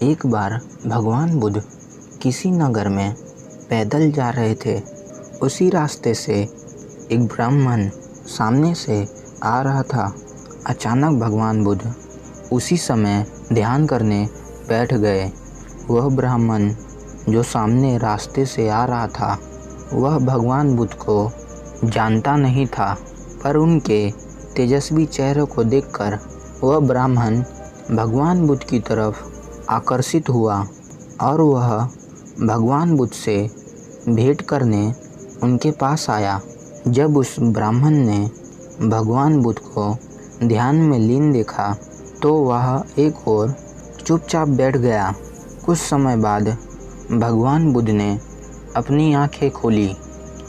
एक बार भगवान बुद्ध किसी नगर में पैदल जा रहे थे। उसी रास्ते से एक ब्राह्मण सामने से आ रहा था। अचानक भगवान बुद्ध उसी समय ध्यान करने बैठ गए। वह ब्राह्मण जो सामने रास्ते से आ रहा था, वह भगवान बुद्ध को जानता नहीं था, पर उनके तेजस्वी चेहरे को देखकर वह ब्राह्मण भगवान बुद्ध की तरफ आकर्षित हुआ और वह भगवान बुद्ध से भेंट करने उनके पास आया। जब उस ब्राह्मण ने भगवान बुद्ध को ध्यान में लीन देखा तो वह एक ओर चुपचाप बैठ गया। कुछ समय बाद भगवान बुद्ध ने अपनी आंखें खोली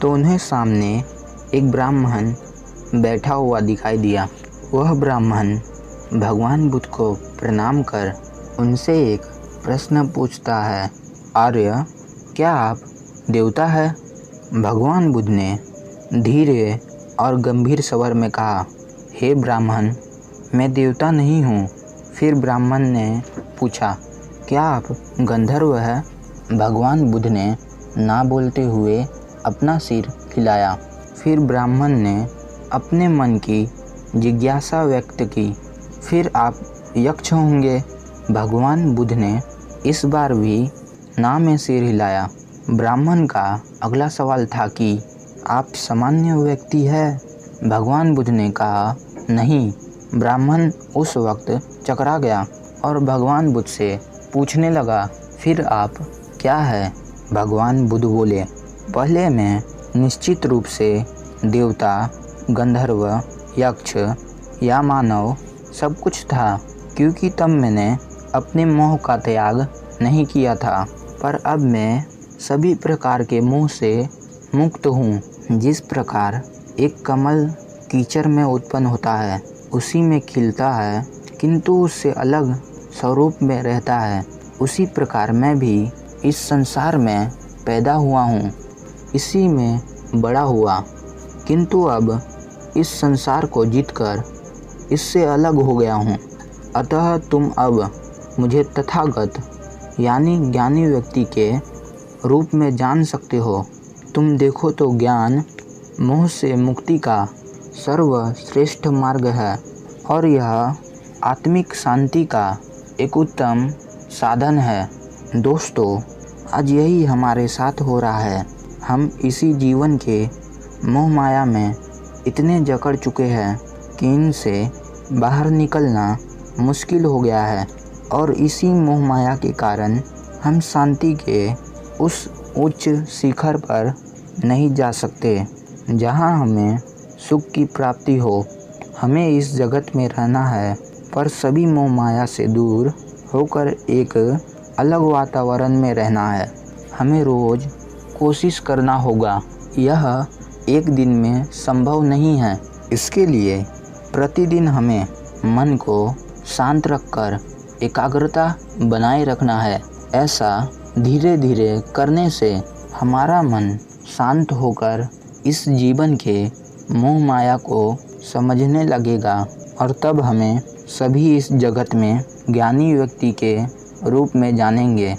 तो उन्हें सामने एक ब्राह्मण बैठा हुआ दिखाई दिया। वह ब्राह्मण भगवान बुद्ध को प्रणाम कर उनसे एक प्रश्न पूछता है, आर्य, क्या आप देवता है? भगवान बुद्ध ने धीरे और गंभीर स्वर में कहा, हे ब्राह्मण, मैं देवता नहीं हूँ। फिर ब्राह्मण ने पूछा, क्या आप गंधर्व हैं? भगवान बुद्ध ने ना बोलते हुए अपना सिर हिलाया। फिर ब्राह्मण ने अपने मन की जिज्ञासा व्यक्त की, फिर आप यक्ष होंगे? भगवान बुद्ध ने इस बार भी ना में सिर हिलाया। ब्राह्मण का अगला सवाल था कि आप सामान्य व्यक्ति हैं? भगवान बुद्ध ने कहा, नहीं। ब्राह्मण उस वक्त चकरा गया और भगवान बुद्ध से पूछने लगा, फिर आप क्या है? भगवान बुद्ध बोले, पहले मैं निश्चित रूप से देवता, गंधर्व, यक्ष या मानव सब कुछ था, क्योंकि तब मैंने अपने मोह का त्याग नहीं किया था। पर अब मैं सभी प्रकार के मोह से मुक्त हूँ। जिस प्रकार एक कमल कीचड़ में उत्पन्न होता है, उसी में खिलता है, किंतु उससे अलग स्वरूप में रहता है, उसी प्रकार मैं भी इस संसार में पैदा हुआ हूँ, इसी में बड़ा हुआ, किंतु अब इस संसार को जीतकर इससे अलग हो गया हूँ। अतः तुम अब मुझे तथागत यानी ज्ञानी व्यक्ति के रूप में जान सकते हो। तुम देखो तो ज्ञान मोह से मुक्ति का सर्वश्रेष्ठ मार्ग है और यह आत्मिक शांति का एक उत्तम साधन है। दोस्तों, आज यही हमारे साथ हो रहा है। हम इसी जीवन के मोह माया में इतने जकड़ चुके हैं कि इनसे बाहर निकलना मुश्किल हो गया है और इसी मोह माया के कारण हम शांति के उस उच्च शिखर पर नहीं जा सकते जहां हमें सुख की प्राप्ति हो। हमें इस जगत में रहना है, पर सभी मोह माया से दूर होकर एक अलग वातावरण में रहना है। हमें रोज़ कोशिश करना होगा। यह एक दिन में संभव नहीं है। इसके लिए प्रतिदिन हमें मन को शांत रखकर एकाग्रता बनाए रखना है। ऐसा धीरे धीरे करने से हमारा मन शांत होकर इस जीवन के मोह माया को समझने लगेगा और तब हमें सभी इस जगत में ज्ञानी व्यक्ति के रूप में जानेंगे।